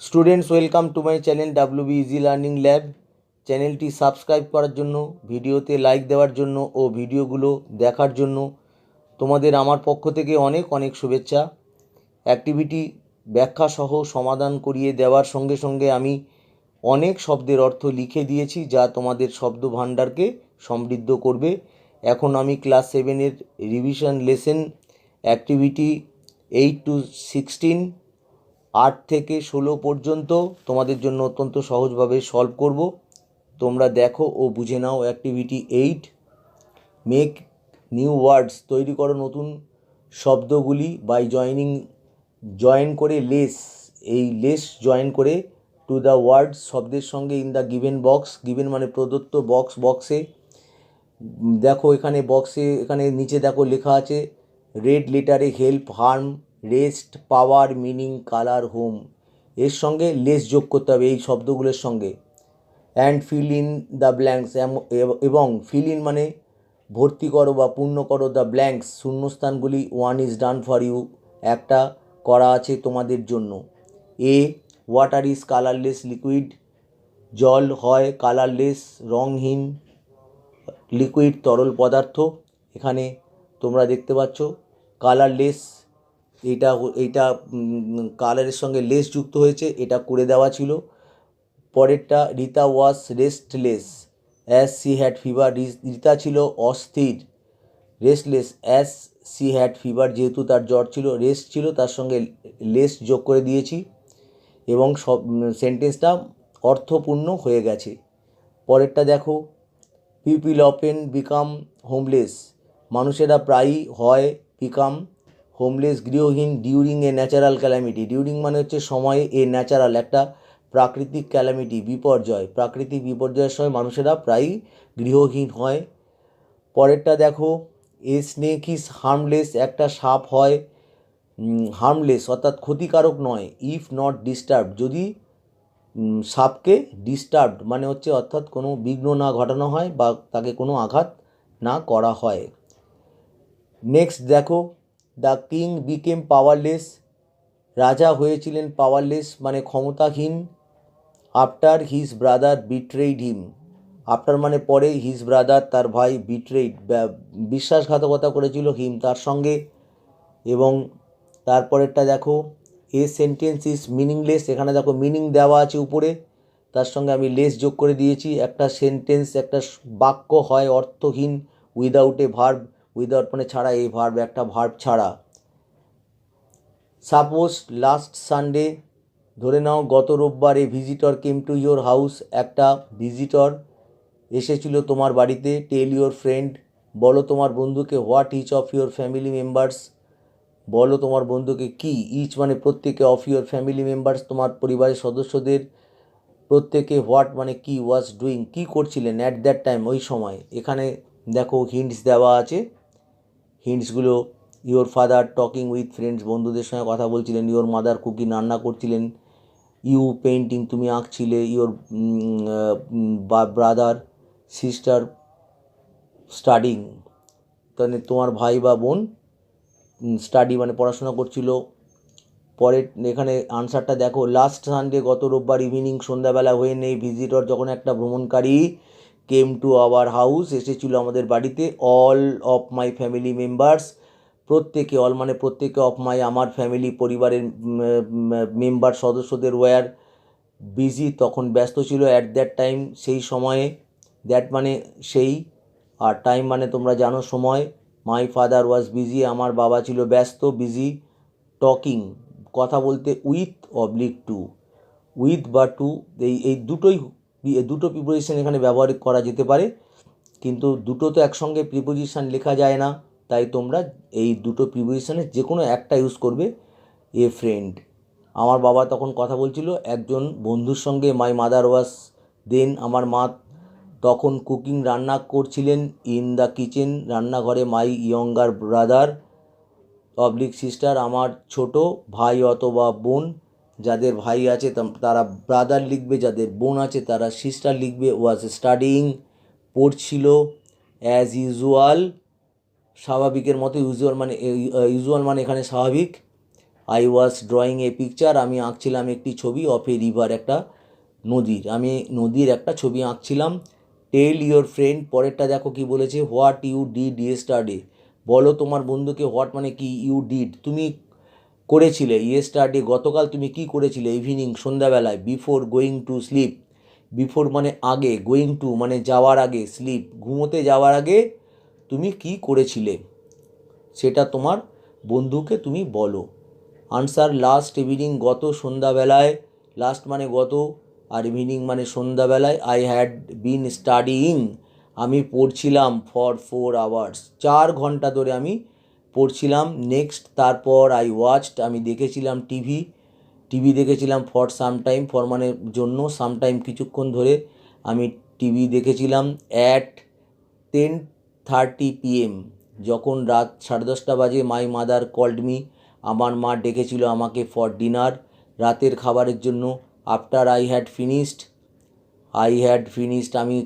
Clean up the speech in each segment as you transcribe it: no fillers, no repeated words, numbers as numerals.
Students welcome to my channel WB easy learning lab. চ্যানেলটি subscribe করার জন্য, ভিডিওতে লাইক দেওয়ার জন্য ও ভিডিওগুলো দেখার জন্য তোমাদের আমার পক্ষ থেকে অনেক অনেক শুভেচ্ছা। অ্যাক্টিভিটি ব্যাখ্যা সহ সমাধান করিয়ে দেওয়ার সঙ্গে সঙ্গে আমি অনেক শব্দের অর্থ লিখে দিয়েছি, যা তোমাদের শব্দ ভাণ্ডারকে সমৃদ্ধ করবে। এখন আমি ক্লাস 7-এর রিভিশন লেসন অ্যাক্টিভিটি 8 to 16 8 থেকে 16 পর্যন্ত তোমাদের জন্য অত্যন্ত সহজভাবে সলভ করব। তোমরা দেখো ও বুঝে নাও। অ্যাক্টিভিটি 8, মেক নিউ ওয়ার্ডস, তৈরি করো নতুন শব্দগুলি বাই জয়েন করে লেস, এই লেস জয়েন করে টু দ্য ওয়ার্ডস, শব্দের সঙ্গে in the given box, given মানে প্রদত্ত, বক্সে দেখো, এখানে বক্সে এখানে নিচে দেখো লেখা আছে রেড লেটারে help, harm, rest, power, meaning, colour, home, এর সঙ্গে লেস যোগ করতে হবে এই শব্দগুলোর সঙ্গে। And fill in the blanks, এবং ফিল ইন মানে ভর্তি করো বা পূর্ণ করো, দ্য ব্ল্যাঙ্কস শূন্যস্থানগুলি, one is done for you, একটা করা আছে তোমাদের জন্য। A, water is colourless liquid, জল হয় কালারলেস রংহীন, লিকুইড তরল পদার্থ। এখানে তোমরা দেখতে পাচ্ছ কালারলেস, এইটা কালারের সঙ্গে লেস যুক্ত হয়েছে, এটা করে দেওয়া ছিল। পরেরটা, Rita was restless as she had fever, Rita ছিল অস্থির, restless as she had fever, যেহেতু তার জ্বর ছিল, রেস্ট ছিল, তার সঙ্গে লেস যোগ করে দিয়েছি এবং সব সেন্টেন্সটা অর্থপূর্ণ হয়ে গেছে। পরেরটা দেখো, পিপিল অফেন বিকাম হোমলেস, মানুষেরা প্রায়ই হয় বিকাম হোমলেস গৃহহীন during a natural calamity, during মানে হচ্ছে সময়ে, এ ন্যাচারাল একটা প্রাকৃতিক ক্যালামিটি বিপর্যয়, প্রাকৃতিক বিপর্যয়ের সময় মানুষেরা প্রায়ই গৃহহীন হয়। পরেরটা দেখো, এ স্নেক ইজ হার্মলেস, একটা সাপ হয় হার্মলেস অর্থাৎ ক্ষতিকারক নয়, ইফ নট ডিস্টার্ব, যদি সাপকে ডিস্টার্বড মানে হচ্ছে অর্থাৎ কোনো বিঘ্ন না ঘটানো হয় বা তাকে কোনো আঘাত না করা হয়। নেক্সট দেখো, দ্য কিং বিকেম পাওয়ারলেস, রাজা হয়েছিলেন পাওয়ারলেস মানে ক্ষমতাহীন, আফটার হিজ ব্রাদার বিট্রেইড হিম, আফটার মানে পরে, হিজ ব্রাদার তার ভাই, বিট্রেইড বিশ্বাসঘাতকতা করেছিল, হিম তার সঙ্গে। এবং তারপরেরটা দেখো, এ সেন্টেন্স ইজ মিনিংলেস, এখানে দেখো মিনিং দেওয়া আছে উপরে, তার সঙ্গে আমি লেস যোগ করে দিয়েছি। একটা সেন্টেন্স একটা বাক্য হয় অর্থহীন উইদাউট এ ভার্ব, উইদাউট মানে ছাড়া, এই ভার্ব একটা ভার্ব ছাড়া। সাপোজ লাস্ট সানডে, ধরে নাও গত রোববার, a visitor came to your house, একটা ভিজিটর এসেছিল তোমার বাড়িতে। টেল ইয়োর ফ্রেন্ড, বলো তোমার বন্ধুকে। What each of your family members, বলো তোমার বন্ধুকে কি, ইচ মানে প্রত্যেকে, অফ ইয়োর ফ্যামিলি মেম্বার্স তোমার পরিবারের সদস্যদের প্রত্যেকে, হোয়াট মানে কি, ওয়াজ ডুইং কি করছিলেন, অ্যাট দ্যাট টাইম ওই সময়। এখানে দেখো হিন্টস দেওয়া আছে, হিন্টসগুলো, your father talking with friends, বন্ধুদের সঙ্গে কথা বলছিলেন। ইয়োর মাদার কুকিং, রান্না করছিলেন। ইউ পেন্টিং, তুমি আঁকছিলে। ইয়োর ব্রাদার সিস্টার স্টাডিং, তাহলে তোমার ভাই বা বোন স্টাডি মানে পড়াশোনা করছিল। পরের এখানে আনসারটা দেখো, লাস্ট সানডে গত রোববার, ইভিনিং সন্ধ্যাবেলা, হয়ে নেই ভিজিটর যখন একটা ভ্রমণকারী, কেম টু আওয়ার হাউস এসেছিল আমাদের বাড়িতে। All of my family members, প্রত্যেকে, অল মানে প্রত্যেকে, অফ মাই আমার, ফ্যামিলি পরিবারের মেম্বার সদস্যদের, ওয়্যার বিজি তখন ব্যস্ত ছিল, অ্যাট দ্যাট টাইম সেই সময়ে, দ্যাট মানে সেই, আর টাইম মানে তোমরা জানো সময়। মাই ফাদার ওয়াজ বিজি, আমার বাবা ছিল ব্যস্ত, বিজি টকিং কথা বলতে, উইথ অবলিক টু, উইথ বা টু, এই দুটো প্রিপোজিশন এখানে ব্যবহার করা যেতে পারে, কিন্তু দুটো তো একসঙ্গে প্রিপোজিশন লেখা যায় না, তাই তোমরা এই দুটো প্রিপোজিশনের যে কোনো একটা ইউজ করবে। এ ফ্রেন্ড, আমার বাবা তখন কথা বলছিল একজন বন্ধুর সঙ্গে। মাই মাদার ওয়াজ দেন, আমার মা তখন কুকিং রান্না করছিলেন। ইন দ্য কিচেন রান্নাঘরে। My younger brother oblique sister, আমার ছোট ভাই অথবা বোন, যাদের ভাই আছে তারা ব্রাদার লিখবে, যাদের বোন আছে তারা সিস্টার লিখবে। ওয়াজ স্টাডিং, পড়ছিল। অ্যাজ ইউজুয়াল, স্বাভাবিকের মতো, ইউজুয়াল মানে এখানে স্বাভাবিক। I was drawing a picture, আমি আঁকছিলাম একটি ছবি অফ এ রিভার, একটা নদীর, আমি নদীর একটা ছবি আঁকছিলাম। টেল ইওর ফ্রেন্ড, পরেরটা দেখো কি বলেছে, হোয়াট ইউ ডিড ইয়েস্টারডে, বলো তোমার বন্ধুকে, হোয়াট মানে কি, ইউ ডিড তুমি করেছিলে, ইয়েস্টারডে গতকাল তুমি কি করেছিলে, ইভিনিং সন্ধ্যাবেলায়, before going to sleep, before মানে আগে, গোয়িং টু মানে যাওয়ার আগে, স্লিপ ঘুমোতে যাওয়ার আগে তুমি কি করেছিলে সেটা তোমার বন্ধুকে তুমি বলো। আনসার, লাস্ট ইভিনিং গত সন্ধ্যাবেলায়, লাস্ট মানে গত আর ইভিনিং মানে সন্ধ্যাবেলায়, আই হ্যাড বিন স্টাডিইং, আমি পড়ছিলাম, ফর 4 আওয়ার্স 4 ঘন্টা ধরে আমি পড়ছিলাম। নেক্সট তারপর, আই ওয়াচড আমি দেখেছিলাম টিভি, টিভি দেখেছিলাম, ফর সাম টাইম, ফর মানে জন্য, সাম টাইম কিছুক্ষণ ধরে আমি টিভি দেখেছিলাম। অ্যাট 10:30 PM, যখন রাত 10:30 বাজে, মাই মাদার কল্ড মি, আমার মা ডেকেছিল আমাকে, ফর ডিনার রাতের খাবারের জন্য। আফটার আই হ্যাড ফিনিশড আমি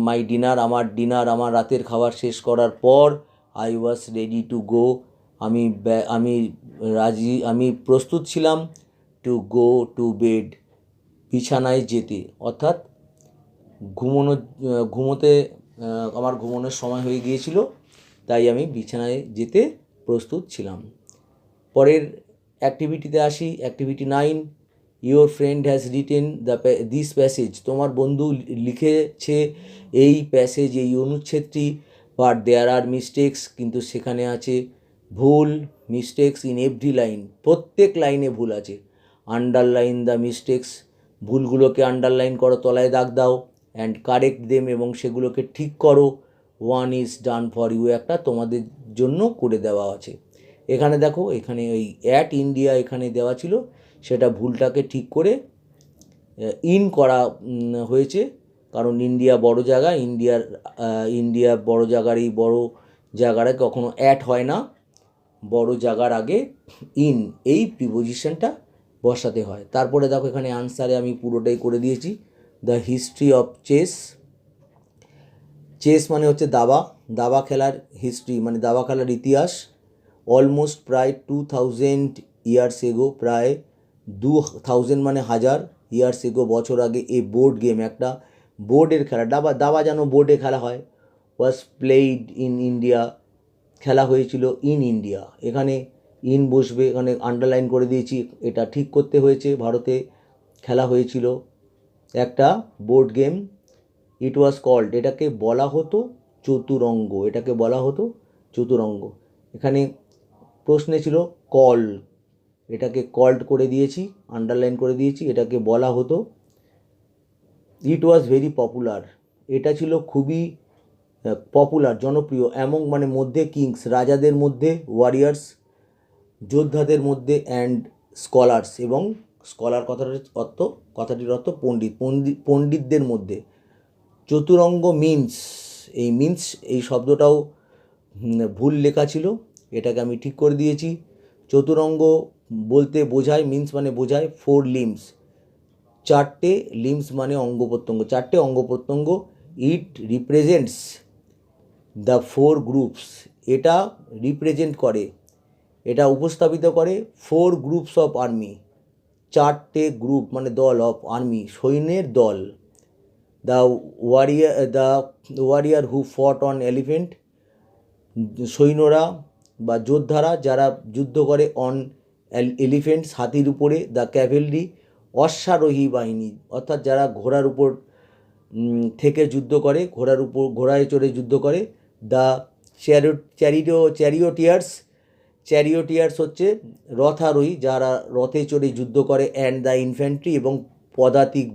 মাই ডিনার আমার ডিনার আমার রাতের খাবার শেষ করার পর, I was ready to go, আমি প্রস্তুত ছিলাম, টু গো টু বেড বিছানায় যেতে, অর্থাৎ ঘুমোতে আমার ঘুমানোর সময় হয়ে গিয়েছিল, তাই আমি বিছানায় যেতে প্রস্তুত ছিলাম। পরের অ্যাক্টিভিটিতে আসি, activity 9, your friend has written this passage, তোমার বন্ধু লিখেছে এই প্যাসেজ, এই অনুচ্ছেদটি, বাট দেয়ার আর মিস্টেক্স, কিন্তু সেখানে আছে ভুল, মিস্টেক্স ইন এভরি লাইন, প্রত্যেক লাইনে ভুল আছে। আন্ডারলাইন দ্য মিস্টেক্স, ভুলগুলোকে আন্ডারলাইন করো, তলায় দাগ দাও। অ্যান্ড কারেক্ট দেম, এবং সেগুলোকে ঠিক করো। One is done for you, একটা তোমাদের জন্য করে দেওয়া আছে। এখানে দেখো, এখানে ওই অ্যাট ইন্ডিয়া এখানে দেওয়া ছিল, সেটা ভুলটাকে ঠিক করে ইন করা হয়েছে, কারণ ইন্ডিয়া বড় জায়গা, ইন্ডিয়া বড় জায়গার, এই বড় জায়গায় কখনো অ্যাট হয় না, বড় জায়গার আগে ইন এই প্রিপোজিশনটা বসাতে হয়। তারপরে দেখো এখানে আনসারে আমি পুরোটাই করে দিয়েছি। The history of chess, chess মানে হচ্ছে দাবা, দাবা খেলার হিস্ট্রি মানে দাবা খেলার ইতিহাস। অলমোস্ট প্রায় 2000 ইয়ার্স এগো, প্রায় 2000 মানে 1000 ইয়ার্স এগো বছর আগে, এ বোর্ড গেম একটা বোর্ডের খেলা, দাবা যেন বোর্ডে খেলা হয়, ওয়াজ প্লেইড ইন ইন্ডিয়া, খেলা হয়েছিল ইন ইন্ডিয়া, এখানে ইন বসবে, এখানে আন্ডারলাইন করে দিয়েছি, এটা ঠিক করতে হয়েছে, ভারতে খেলা হয়েছিল একটা board game. It was called, এটাকে বলা হতো চতুরঙ্গ, এটাকে বলা হতো চতুরঙ্গ। এখানে প্রশ্নে ছিল কল, এটাকে কল্ড করে দিয়েছি, আন্ডারলাইন করে দিয়েছি, এটাকে বলা হতো। ইট ওয়াজ ভেরি পপুলার, এটা ছিল খুবই পপুলার জনপ্রিয়, অ্যামং মানে মধ্যে, কিংস রাজাদের মধ্যে, ওয়ারিয়ার্স যোদ্ধাদের মধ্যে, অ্যান্ড স্কলার্স এবং স্কলার কথাটির অর্থ পণ্ডিতদের মধ্যে। চতুরঙ্গ মিন্স, এই শব্দটাও ভুল লেখা ছিল, এটাকে আমি ঠিক করে দিয়েছি। চতুরঙ্গ বলতে বোঝায়, মিন্স মানে বোঝায় 4 লিম্স, 4টে লিম্স মানে অঙ্গ প্রত্যঙ্গ, 4টে অঙ্গ প্রত্যঙ্গ। ইট রিপ্রেজেন্টস দ্য 4 গ্রুপস, এটা রিপ্রেজেন্ট করে, এটা উপস্থাপিত করে 4 গ্রুপস অফ আর্মি, 4টে গ্রুপ মানে দল, অফ আর্মি সৈন্যের দল। দ্য ওয়ারিয়ার হু ফট অন এলিফেন্ট, সৈন্যরা বা যোদ্ধারা যারা যুদ্ধ করে, অন এলিফেন্টস হাতির উপরে। দ্য ক্যাভেলরি অশ্বারোহী বাহিনী, অর্থাৎ যারা ঘোড়ার উপর থেকে যুদ্ধ করে, ঘোড়ায় চড়ে যুদ্ধ করে। দ্য চ্যারিওটিয়ার্স হচ্ছে রথারোহী, যারা রথে চড়ে যুদ্ধ করে। অ্যান্ড দ্য ইনফ্যান্ট্রি এবং পদাতিক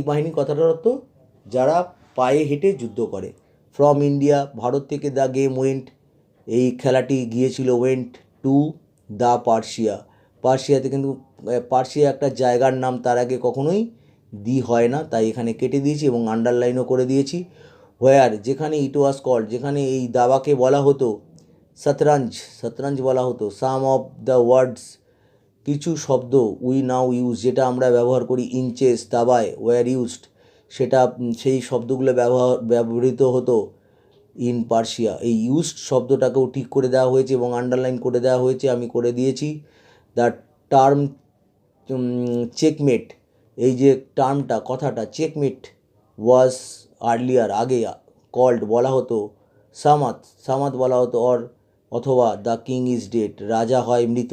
বাহিনী কথাটার অর্থ যারা পায়ে হেঁটে যুদ্ধ করে। ফ্রম ইন্ডিয়া, ভারত থেকে, দ্য গেম ওয়েন্ট, এই খেলাটি গিয়েছিল, ওয়েন্ট টু দ্য পার্সিয়াতে, কিন্তু পার্সিয়া একটা জায়গার নাম, তার আগে কখনোই দি হয় না, তাই এখানে কেটে দিয়েছি এবং আন্ডারলাইনও করে দিয়েছি। হোয়ার, যেখানে, ইট ওয়াজ কল্ড, যেখানে এই দাবাকে বলা হতো শতরঞ্জ বলা হতো। সাম অফ দ্য ওয়ার্ডস, কিছু শব্দ, উই নাও ইউজ, যেটা আমরা ব্যবহার করি ইন চেস দাবায়, ওয়ার ইউজড, সেই শব্দগুলো ব্যবহৃত হতো ইন পার্সিয়া। এই ইউজড শব্দটাকেও ঠিক করে দেওয়া হয়েছে এবং আন্ডারলাইন করে দেওয়া হয়েছে, আমি করে দিয়েছি। দ্য টার্ম চেকমেট, এই যে টার্মটা, কথাটা চেকমেট ওয়াজ আর্লিয়ার, আগে কল্ড বলা হতো সামাত, সামাত বলা হতো, অথবা দ্য কিং ইজ ডেড, রাজা হয় মৃত।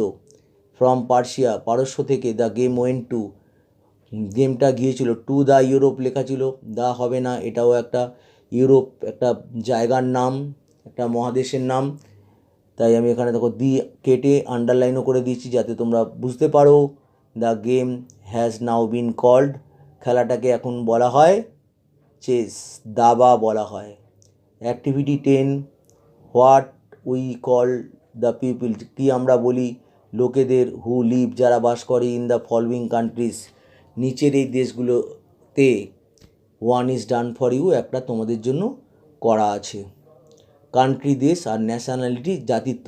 ফ্রম পার্সিয়া, পারস্য থেকে, দ্য গেম ওয়েন্ট টু, গেমটা গিয়েছিল টু দ্য ইউরোপ লেখা ছিল, দা হবে না, এটাও একটা ইউরোপ, একটা জায়গার নাম, একটা মহাদেশের নাম। তাই আমি এখানে দেখো দি কেটে আন্ডারলাইনও করে দিয়েছি যাতে তোমরা বুঝতে পারো। The game has now been called, খেলাটাকে এখন বলা হয় চেস, দাবা বলা হয়। Activity 10, what we call the people, কি আমরা বলি লোকেদের, হু লিভ, যারা বাস করে, ইন দ্য ফলোয়িং কান্ট্রিজ, নিচের এই দেশগুলোতে। One is done for you, একটা তোমাদের জন্য করা আছে। কান্ট্রি দেশ, আর ন্যাশনালিটি জাতিত্ব,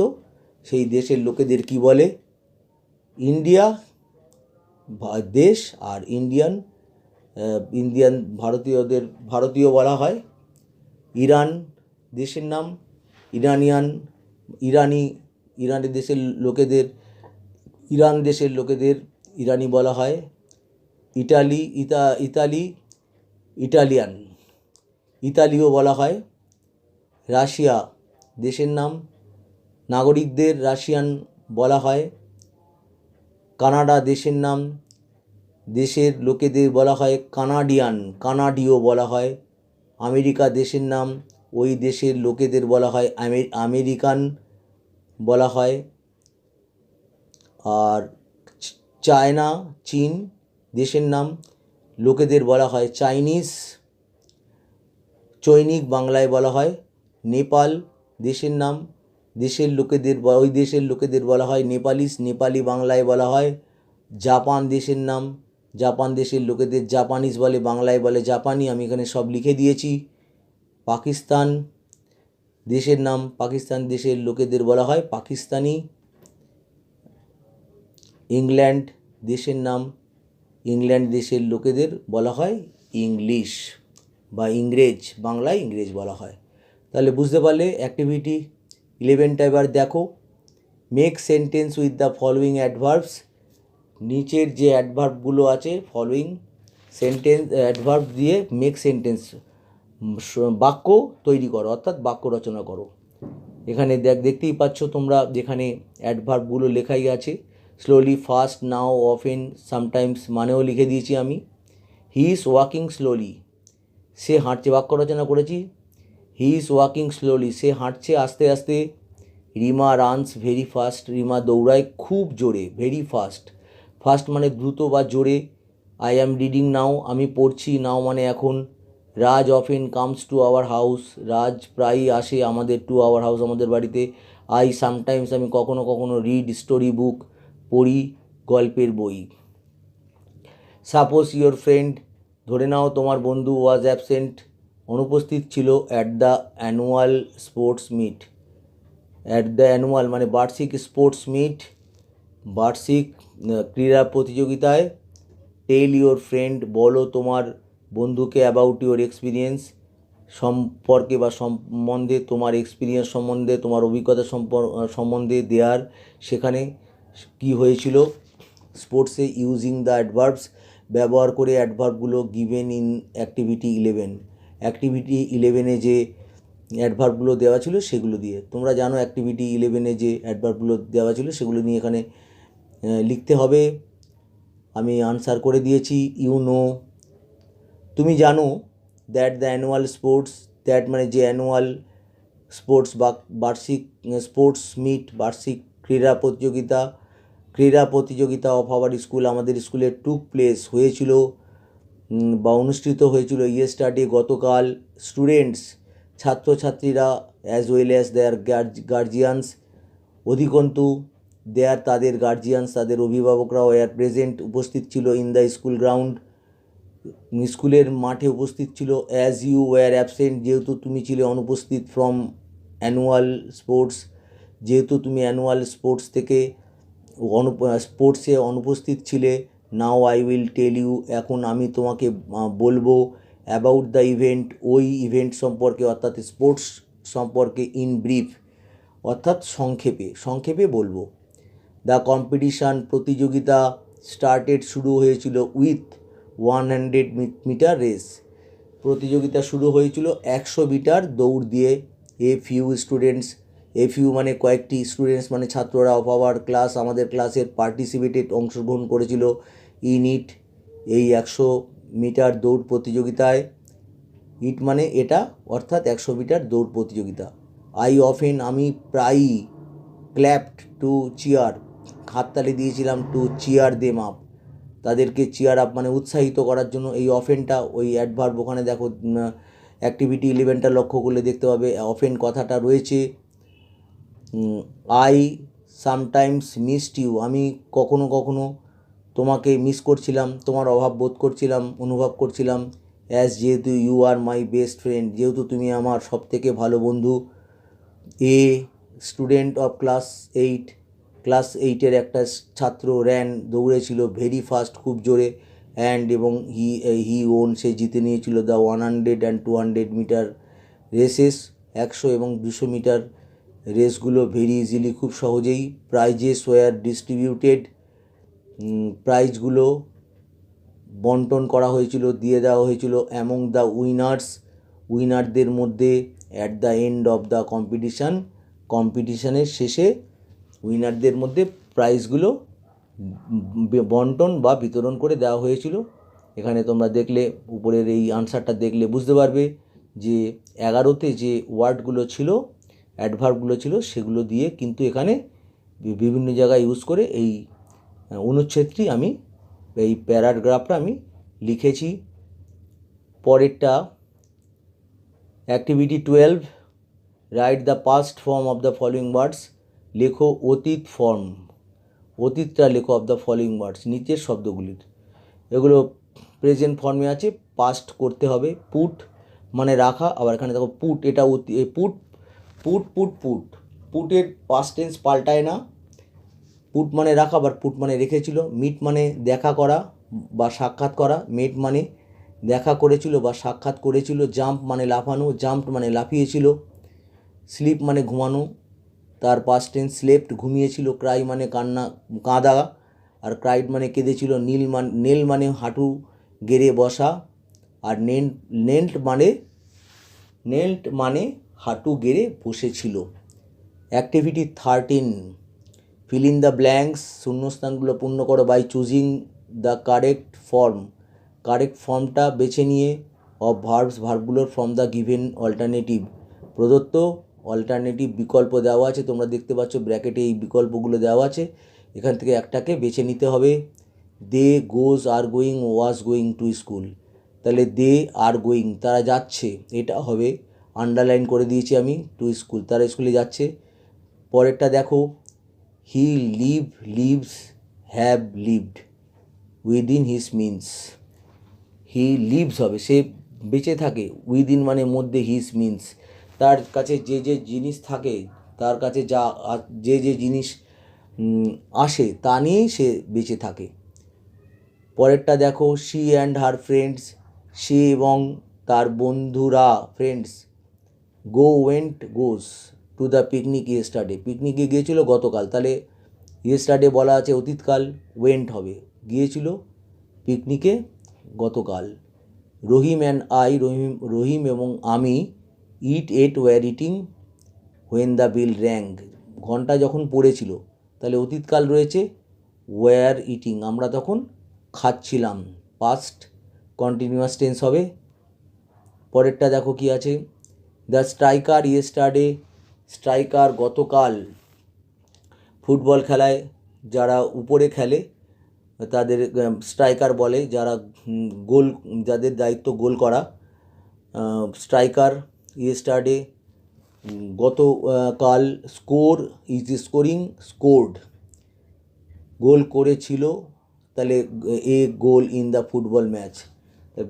সেই দেশের লোকেদের কি বলে? ইন্ডিয়া দেশ, আর ইন্ডিয়ান ইন্ডিয়ান ভারতীয়দের ভারতীয় বলা হয়। ইরান দেশের নাম, ইরানিয়ান ইরানি, ইরানের দেশের লোকেদের, ইরান দেশের লোকেদের ইরানি বলা হয়। ইটালি ইটালিয়ান, ইতালীয় বলা হয়। রাশিয়া দেশের নাম, নাগরিকদের রাশিয়ান বলা হয়। কানাডা দেশের নাম, দেশের লোকেদের বলা হয় কানাডিয়ান, কানাডীয় বলা হয়। আমেরিকা দেশের নাম, ওই দেশের লোকেদের বলা হয় আমেরিকান বলা হয়। আর চায়না, চীন দেশের নাম, লোকেদের বলা হয় চাইনিজ, চৈনিক বাংলায় বলা হয়। নেপাল দেশের নাম, দেশের লোকেদের ওই দেশের লোকেদের বলা হয় নেপালিস, নেপালি বাংলায় বলা হয়। জাপান দেশের নাম, জাপান দেশের লোকেদের জাপানিজ বলে, বাংলায় বলে জাপানি, আমি এখানে সব লিখে দিয়েছি। পাকিস্তান দেশের নাম, পাকিস্তান দেশের লোকেদের বলা হয় পাকিস্তানি। ইংল্যান্ড দেশের নাম, ইংল্যান্ড দেশের লোকেদের বলা হয় ইংলিশ বা ইংরেজ, বাংলায় ইংরেজ বলা হয়। তাহলে বুঝতে পারলে। অ্যাক্টিভিটি 11টা এবার দেখো। Make sentence with the following adverbs, নিচের যে অ্যাডভার্বগুলো আছে ফলোয়িং সেন্টেন্স অ্যাডভার্ব দিয়ে মেক সেন্টেন্স, বাক্য তৈরি করো, অর্থাৎ বাক্য রচনা করো। এখানে দেখতেই পাচ্ছ তোমরা, যেখানে অ্যাডভার্বগুলো লেখাই আছে। স্লোলি, ফাস্ট, নাও, অফেন, সামটাইমস মানেও লিখে দিয়েছি আমি। হি ইজ ওয়াকিং স্লোলি, সে হাঁটছে, বাক্য রচনা করেছি। হি ইজ ওয়াকিং স্লোলি, সে হাঁটছে আস্তে আস্তে। Rima runs very fast, Rima দৌড়ায় খুব জোরে, ভেরি ফাস্ট, ফাস্ট মানে দ্রুত বা জোরে। আই অ্যাম রিডিং নাও, আমি পড়ছি, নাও মানে এখন। Raj often comes to our house, Raj প্রায়ই আসে আমাদের, টু আওয়ার হাউস আমাদের বাড়িতে। আই সামটাইমস, আমি কখনো কখনো, রিড স্টোরি বুক, পড়ি গল্পের বই। সাপোজ ইয়োর ফ্রেন্ড, ধরে নাও তোমার বন্ধু, ওয়াজ অ্যাবসেন্ট, অনুপস্থিত ছিল, at the annual sports meet, at the annual মানে বার্ষিক, স্পোর্টস মিট বার্ষিক ক্রীড়া প্রতিযোগিতায়। টেল ইয়োর ফ্রেন্ড, বলো তোমার বন্ধুকে, অ্যাবাউট ইয়োর এক্সপিরিয়েন্স, সম্পর্কে বা সম্বন্ধে, তোমার এক্সপিরিয়েন্স সম্বন্ধে, তোমার অভিজ্ঞতা সম্বন্ধে, দেয়ার, সেখানে কি হয়েছিল স্পোর্টসে। ইউজিং দ্য অ্যাডভার্বস, ব্যবহার করে অ্যাডভার্বগুলো গিভেন ইন অ্যাক্টিভিটি 11, অ্যাক্টিভিটি 11-এ যে অ্যাডভার্বগুলো দেওয়া ছিল সেগুলো দিয়ে। তোমরা জানো অ্যাক্টিভিটি 11-এ যে অ্যাডভার্বগুলো দেওয়া ছিল সেগুলো নিয়ে এখানে লিখতে হবে। আমি আনসার করে দিয়েছি। ইউ নো, তুমি জানো। That the annual sports, that মানে যে অ্যানুয়াল স্পোর্টস বা বার্ষিক স্পোর্টস মিট, বার্ষিক ক্রীড়া প্রতিযোগিতা অফ আওয়ার স্কুল, আমাদের স্কুলে টুক প্লেস হয়েছিল বা অনুষ্ঠিত হয়েছিল ইয়েস্টারডে গতকাল। স্টুডেন্টস ছাত্রছাত্রীরা, অ্যাজ ওয়েল অ্যাজ দেয়ার গার্জিয়ানস, অধিকন্তু দেয়ার তাদের গার্জিয়ানস তাদের অভিভাবকরাও, ওয়ার প্রেজেন্ট উপস্থিত ছিল, ইন দ্য স্কুল গ্রাউন্ড স্কুলের মাঠে উপস্থিত ছিল। অ্যাজ ইউ ওয়ার অ্যাবসেন্ট, যেহেতু তুমি ছিলে অনুপস্থিত। ফ্রম অ্যানুয়াল স্পোর্টস, যেহেতু তুমি অ্যানুয়াল স্পোর্টস থেকে স্পোর্টসে অনুপস্থিত ছিলে। Now I will tell you, এখন আমি তোমাকে বলবো। অ্যাবাউট দ্য ইভেন্ট, ওই ইভেন্ট সম্পর্কে, অর্থাৎ স্পোর্টস সম্পর্কে ইন ব্রিফ অর্থাৎ সংক্ষেপে বলবো। দ্য কম্পিটিশান প্রতিযোগিতা স্টার্টেড শুরু হয়েছিল উইথ 100 মিটার রেস। প্রতিযোগিতা শুরু হয়েছিল 100 মিটার দৌড় দিয়ে। এ ফিউ মানে কয়েকটি স্টুডেন্টস মানে ছাত্ররা অফ আওয়ার ক্লাস আমাদের ক্লাসের পার্টিসিপেটেড অংশগ্রহণ করেছিল ইন ইট এই 100 মিটার দৌড় প্রতিযোগিতায়। ইট মানে এটা অর্থাৎ 100 মিটার দৌড় প্রতিযোগিতা। আমি প্রায়ই ক্ল্যাপড টু চিয়ার, হাততালি দিয়েছিলাম টু চিয়ার দেম আপ, তাদেরকে চিয়ার আপ মানে উৎসাহিত করার জন্য। এই অফেনটা ওই অ্যাডভার্ব ওখানে দেখো অ্যাক্টিভিটি 11টা লক্ষ্য করলে দেখতে পাবে অফেন কথাটা রয়েছে। আই সামটাইমস মিসড ইউ, আমি কখনো কখনো তোমাকে মিস করছিলাম, তোমার অভাব বোধ করছিলাম, অনুভব করছিলাম। অ্যাজ যেহেতু you are my best friend, যেহেতু তুমি আমার সবথেকে ভালো বন্ধু। এ স্টুডেন্ট অফ ক্লাস এইটের একটা ছাত্র র্যান দৌড়েছিল ভেরি ফাস্ট খুব জোরে, এবং হি ওন সে জিতে নিয়েছিল দ্য 100 and 200 মিটার রেসেস, 100 এবং 200 মিটার রেসগুলো ভেরি ইজিলি খুব সহজেই। প্রাইজেস ওয়ার ডিস্ট্রিবিউটেড, প্রাইজগুলো বন্টন করা হয়েছিল, দিয়ে দেওয়া হয়েছিল অ্যামং দ্য উইনারদের মধ্যে। At the end of the কম্পিটিশানের শেষে উইনারদের মধ্যে প্রাইজগুলো বন্টন বা বিতরণ করে দেওয়া হয়েছিল। এখানে তোমরা দেখলে উপরের এই আনসারটা দেখলে বুঝতে পারবে যে 11তে যে ওয়ার্ডগুলো ছিল অ্যাডভার্বগুলো ছিল সেগুলো দিয়ে কিন্তু এখানে বিভিন্ন জায়গায় ইউজ করে এই অনুচ্ছেদটি আমি এই প্যারাগ্রাফটা আমি লিখেছি। পরেরটা activity 12, write the past form of the following words, লেখো অতীতটা লেখো অফ দ্য ফলোয়িং ওয়ার্ডস নিচের শব্দগুলির। এগুলো প্রেজেন্ট ফর্মে আছে, পাস্ট করতে হবে। পুট মানে রাখা, আবার এখানে দেখো পুট, এটা পুটের পাস্ট টেন্স পাল্টায় না। পুট মানে রাখা, আবার পুট মানে রেখেছিল। মিট মানে দেখা করা বা সাক্ষাৎ করা, মেট মানে দেখা করেছিল বা সাক্ষাৎ করেছিল। জাম্প মানে লাফানো, জাম্পড মানে লাফিয়েছিল। স্লিপ মানে ঘুমানো, তার পাস্ট টেন্স স্লেপ্ট ঘুমিয়েছিল। ক্রাই মানে কাঁদা, আর ক্রাইড মানে কেঁদেছিল। নেল মানে হাঁটু গেড়ে বসা, আর নেল্ট মানে হাঁটু গেড়ে বসেছিল। Activity 13, fill in the blanks, শূন্যস্থানগুলো পূর্ণ করো বাই চুজিং দ্য কারেক্ট ফর্মটা বেছে নিয়ে অফ ভার্বগুলোর ফ্রম দ্য গিভেন অল্টারনেটিভ, প্রদত্ত অল্টারনেটিভ বিকল্প দেওয়া আছে, তোমরা দেখতে পাচ্ছ ব্র্যাকেটে এই বিকল্পগুলো দেওয়া আছে, এখান থেকে একটাকে বেছে নিতে হবে। They goes are going was going to school, তাহলে দে আর গোয়িং তারা যাচ্ছে, এটা হবে আন্ডারলাইন করে দিয়েছি আমি, টু স্কুল তারা স্কুলে যাচ্ছে। পরেরটা দেখো, he lives have lived within his means, he lives হবে সে বেঁচে থাকে, উইদিন মানে মধ্যে, হিজ মিনস তার কাছে যে জিনিস থাকে, তার কাছে যে জিনিস আসে তা নিয়েই সে বেঁচে থাকে। পরেরটা দেখো, শি অ্যান্ড হার ফ্রেন্ডস, সে এবং তার বন্ধুরা friends, goes to the picnic yesterday, পিকনিকে গিয়েছিল গতকাল, তাহলে ইয়েস্টারডে বলা আছে অতীতকাল, ওয়েন্ট হবে গিয়েছিল পিকনিকে গতকাল। রহিম এবং আমি were eating when the bell rang, ঘন্টা যখন পড়েছিল, তাহলে অতীতকাল রয়েছে, ওয়ার ইটিং আমরা তখন খাচ্ছিলাম, পাস্ট কন্টিনিউয়াস টেন্স হবে। পরেরটা দেখো কি আছে, দ্য স্ট্রাইকার ইয়েস্টারডে, স্ট্রাইকার গতকাল, ফুটবল খেলায় যারা উপরে খেলে তাদের স্ট্রাইকার বলে, যাদের দায়িত্ব গোল করা। স্ট্রাইকার ইয়েস্টারডে গতকাল, স্কোর্ড গোল করেছিল, তাহলে a goal in the football match,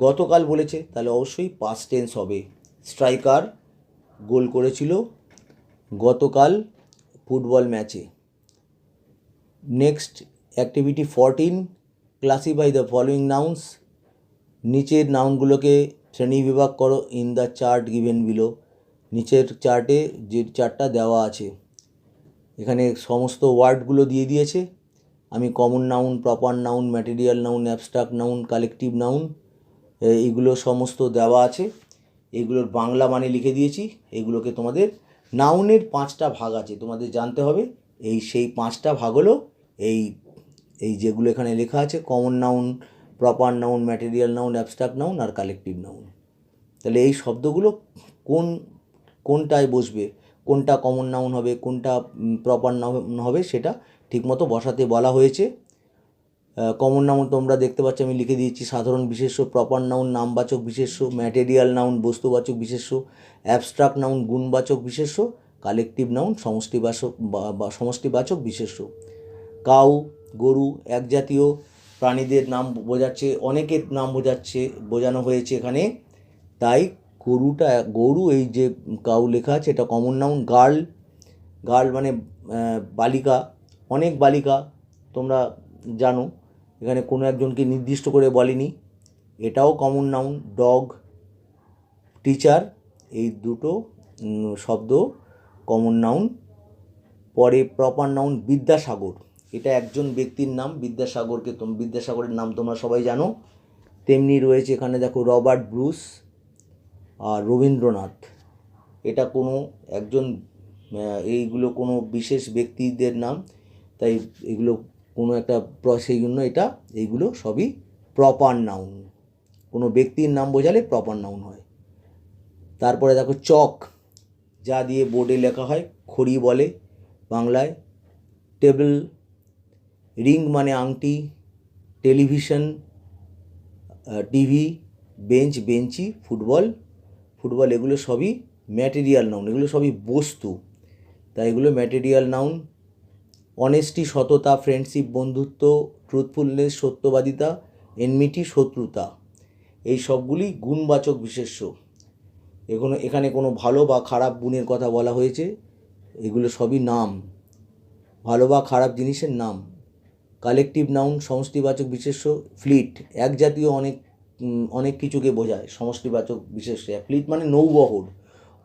গতকাল বলেছে তাহলে অবশ্যই পাস্ট টেন্স হবে, স্ট্রাইকার গোল করেছিল গতকাল ফুটবল ম্যাচে। Next activity 14, classify the following nouns, নিচের নাউনগুলোকে শ্রেণীবিভাগ করো in the chart given below, নিচের চার্টে যে চার্টটা দেওয়া আছে এখানে সমস্ত ওয়ার্ডগুলো দিয়ে দিয়েছে। আমি common noun, proper noun, material noun, abstract noun, collective noun এইগুলো সমস্ত দেওয়া আছে। এগুলোর বাংলা মানে লিখে দিয়েছি। এগুলোকে তোমাদের নাউনের 5টা ভাগ আছে, তোমাদের জানতে হবে। সেই 5টা ভাগ হলো এই এই যেগুলো এখানে লেখা আছে, common noun, proper noun, material noun, abstract noun আর কালেকটিভ নাউন। তাহলে এই শব্দগুলো কোনটায় বসবে, কোনটা কমন নাউন হবে, কোনটা প্রপার নাউন হবে, সেটা ঠিকমতো বসাতে বলা হয়েছে। কমন নাউন তোমরা দেখতে পাচ্ছ আমি লিখে দিয়েছি, সাধারণ বিশেষ্য। প্রপার নাউন নামবাচক বিশেষ্য। ম্যাটেরিয়াল নাউন বস্তুবাচক বিশেষ্য। অ্যাবস্ট্রাক্ট নাউন গুণবাচক বিশেষ্য। কালেকটিভ নাউন সমষ্টিবাচক বিশেষ্য। কাউ, গরু এক জাতীয় প্রাণীদের নাম বোঝাচ্ছে, অনেকের নাম বোঝানো হয়েছে এখানে। তাই গরু, এই যে কাউ লেখা আছে এটা কমন নাউন। গার্ল মানে বালিকা, অনেক বালিকা তোমরা জানো, এখানে কোনো একজনকে নির্দিষ্ট করে বলেনি, এটাও কমন নাউন। ডগ, টিচার, এই দুটো শব্দ কমন নাউন। পরে প্রপার নাউন বিদ্যাসাগর, এটা একজন ব্যক্তির নাম। বিদ্যাসাগরের নাম তোমরা সবাই জানো। তেমনি রয়েছে এখানে দেখো রবার্ট ব্রুস আর রবীন্দ্রনাথ, এটা কোনো একজন, এইগুলো কোনো বিশেষ ব্যক্তিদের নাম, তাই এগুলো কোনো একটা সেই জন্য এইগুলো সবই প্রপার নাউন। কোনো ব্যক্তির নাম বোঝালে প্রপার নাউন হয়। তারপরে দেখো চক, যা দিয়ে বোর্ডে লেখা হয়, খড়ি বলে বাংলায়। টেবিল, রিং মানে আংটি। Television, TV. বেঞ্চ, বেঞ্চি। ফুটবল, এগুলো সবই ম্যাটেরিয়াল নাউন, এগুলো সবই বস্তু, তাই এগুলো ম্যাটেরিয়াল নাউন। অনেস্টি সততা, ফ্রেন্ডশিপ বন্ধুত্ব, ট্রুথফুলনেস সত্যবাদিতা, এনমিটি শত্রুতা, এই সবগুলি গুণবাচক বিশেষ্য। এখানে কোনো ভালো বা খারাপ গুণের কথা বলা হয়েছে, এগুলো সবই নাম, ভালো বা খারাপ জিনিসের নাম। কালেকটিভ নাউন সমষ্টিবাচক বিশেষ্য। ফ্লিট এক জাতীয় অনেক কিছুকে বোঝায়, সমষ্টিবাচক বিশেষ্য। ফ্লিট মানে নৌবহর,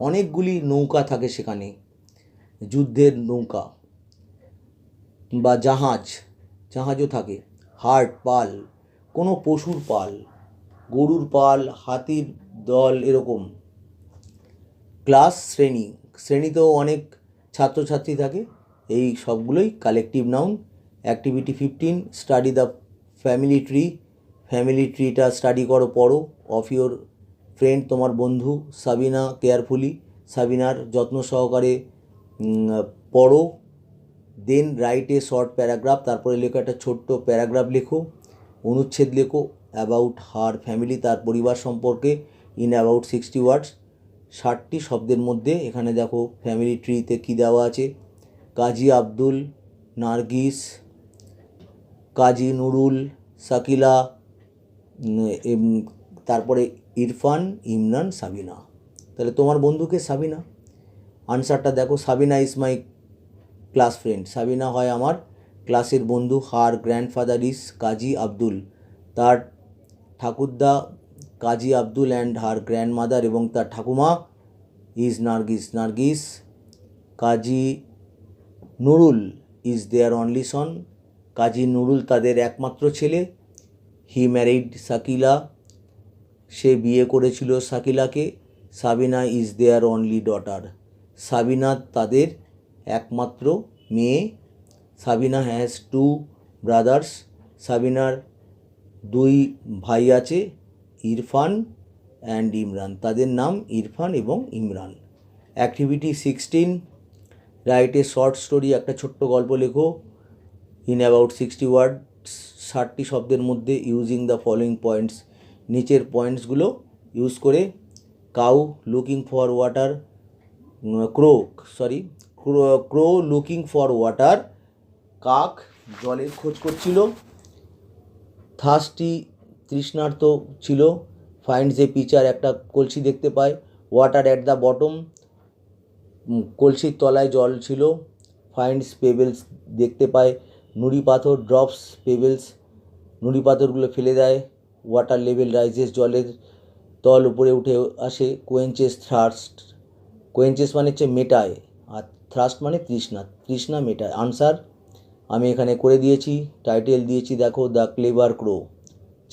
অনেকগুলি নৌকা থাকে সেখানে, যুদ্ধের নৌকা বা জাহাজও থাকে। হার্ট পাল, কোনো পশুর পাল, গরুর পাল, হাতির দল, এরকম। ক্লাস শ্রেণীতেও অনেক ছাত্রছাত্রী থাকে, এই সবগুলোই collective noun. Activity 15, study the family ট্রিটা স্টাডি করো, পড়ো। অফ ইয়োর ফ্রেন্ড, তোমার বন্ধু। সাবিনা কেয়ারফুলি, সাবিনার যত্ন সহকারে পড়ো। দেন রাইট এ শর্ট প্যারাগ্রাফ, তারপরে লেখো একটা ছোট্ট প্যারাগ্রাফ লেখো, অনুচ্ছেদ লেখো। অ্যাবাউট হার ফ্যামিলি, তার পরিবার সম্পর্কে, ইন অ্যাবাউট 60 ওয়ার্ডস, 60টি শব্দের মধ্যে। এখানে দেখো ফ্যামিলি ট্রিতে কী দেওয়া আছে, কাজী আব্দুল, নার্গিস, কাজী নুরুল, শাকিলা, তারপরে ইরফান, ইমরান, সাবিনা। তাহলে তোমার বন্ধুকে সাবিনা। আনসারটা দেখো, Sabina is my class friend, Sabina হয় আমার ক্লাসের বন্ধু। Her grandfather is Kazi Abdul, তার ঠাকুরদা Kazi Abdul and her grandmother, এবং তার ঠাকুমা is Nargis. Kazi Nurul is their only son, Kazi Nurul তাদের একমাত্র ছেলে। হি ম্যারিড শাকিলা, সে বিয়ে করেছিল শাকিলাকে। Sabina is their only daughter, Sabina তাদের একমাত্র মেয়ে। সাবিনা হ্যাজ 2 ব্রাদার্স, সাবিনার 2 ভাই আছে। ইরফান অ্যান্ড ইমরান, তাদের নাম ইরফান এবং Imran. Activity 16, write a short story, একটা ছোট্ট গল্প লেখো, ইন অ্যাবাউট 60 ওয়ার্ডস, 60টি শব্দের মধ্যে। ইউজিং দ্য ফলোয়িং পয়েন্টস, নিচের পয়েন্টসগুলো ইউজ করে। Cow looking for water, crow looking for water, কাক জলের খোঁজ করছিল। থার্স্টি তৃষ্ণার্ত ছিল। ফাইন্ডস এ পিচার, একটা কলসি দেখতে পায়। ওয়াটার অ্যাট দ্য বটম, কলসির তলায় জল ছিল। ফাইন্ডস পেবেলস, দেখতে পায় নুড়ি পাথর। ড্রপস পেবেলস, নুড়ি পাথরগুলো ফেলে দেয়। ওয়াটার লেভেল রাইজেস, জলের তল উপরে উঠে আসে। কোয়েঞ্চেস থার্স্ট, কোয়েঞ্চেস মানে হচ্ছে মেটায়, আর থ্রাস্ট মানে তৃষ্ণা, তৃষ্ণা মেটায়। আনসার আমি এখানে করে দিয়েছি, টাইটেল দিয়েছি দেখো, দ্য ক্লেভার ক্রো।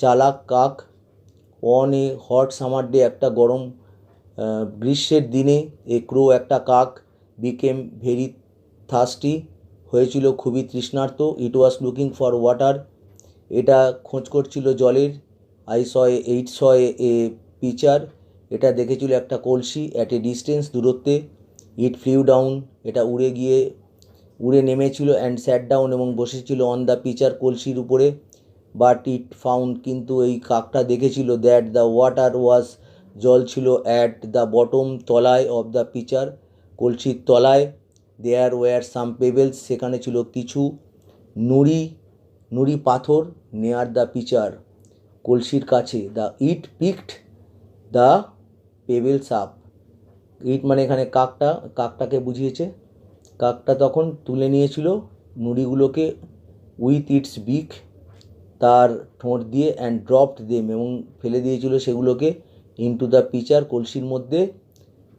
চালাক কাক। On a hot summer day, একটা গরম গ্রীষ্মের দিনে, এ ক্রো একটা কাক, বিকেম ভেরি থার্স্টি, হয়েছিল খুবই তৃষ্ণার্ত। ইট ওয়াজ লুকিং ফর ওয়াটার, এটা খোঁজ করছিল জলের। ইট স এ পিচার, এটা দেখেছিল একটা কলসি। অ্যাট এ ডিস্টেন্স, দূরত্বে। ইট ফ্লিউ ডাউন, এটা উড়ে নেমেছিল। অ্যান্ড স্যাট ডাউন, এবং বসেছিল। অন দ্য পিচার, কলসির উপরে। বাট ইট ফাউন্ড, কিন্তু এই কাকটা দেখেছিল, দ্যাট দ্য ওয়াটার ওয়াজ, জল ছিল। অ্যাট দ্য বটম, তলায়। অফ দ্য পিচার, কলসির তলায়। দেয়ার ওয়ার সাম পেবেলস, সেখানে ছিল কিছু নুড়ি পাথর। নেয়ার দ্য পিচার, কলসির কাছে। The it picked the pebbles up. It মানে এখানে কাকটাকে বুঝিয়েছে। কাকটা তখন তুলে নিয়েছিল নুড়িগুলোকে, উইথ ইটস বিক, তার ঠোঁট দিয়ে। অ্যান্ড ড্রপড দেম, এবং ফেলে দিয়েছিল সেগুলোকে। ইনটু দ্য পিচার, কলসির মধ্যে।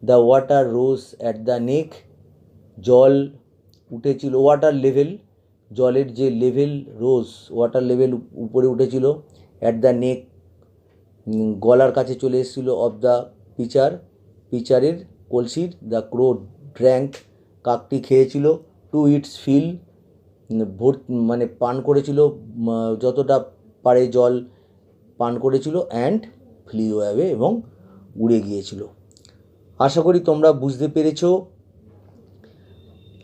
The water rose at the নেক, জল উঠেছিল। ওয়াটার লেভেল, জলের যে লেভেল, রোজ ওয়াটার লেভেল উপরে উঠেছিল। অ্যাট দ্য নেক, গলার কাছে চলে এসেছিলো। অফ দ্য পিচারের, কলসির। দ্য ক্রো ড্র্যাঙ্ক, কাকটি খেয়েছিল। টু ইটস ফিল, মানে পান করেছিল, যতটা পারে জল পান করেছিল। অ্যান্ড ফ্লিউ অ্যাওয়ে, এবং উড়ে গিয়েছিল। আশা করি তোমরা বুঝতে পেরেছো।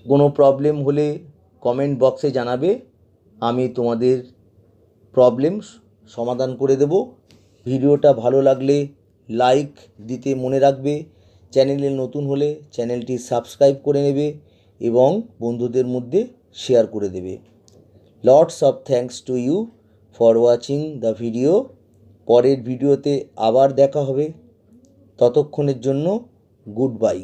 কোনো প্রবলেম হলে কমেন্ট বক্সে জানাবে, আমি তোমাদের প্রবলেম সমাধান করে দেব। ভিডিওটা ভালো লাগলে লাইক দিতে মনে রাখবে। চ্যানেলে নতুন হলে চ্যানেলটি সাবস্ক্রাইব করে নেবে, এবং বন্ধুদের মধ্যে শেয়ার করে দেবে। Lots of thanks to you for watching the video. পরের ভিডিওতে আবার দেখা হবে, ততক্ষণের জন্য গুড বাই।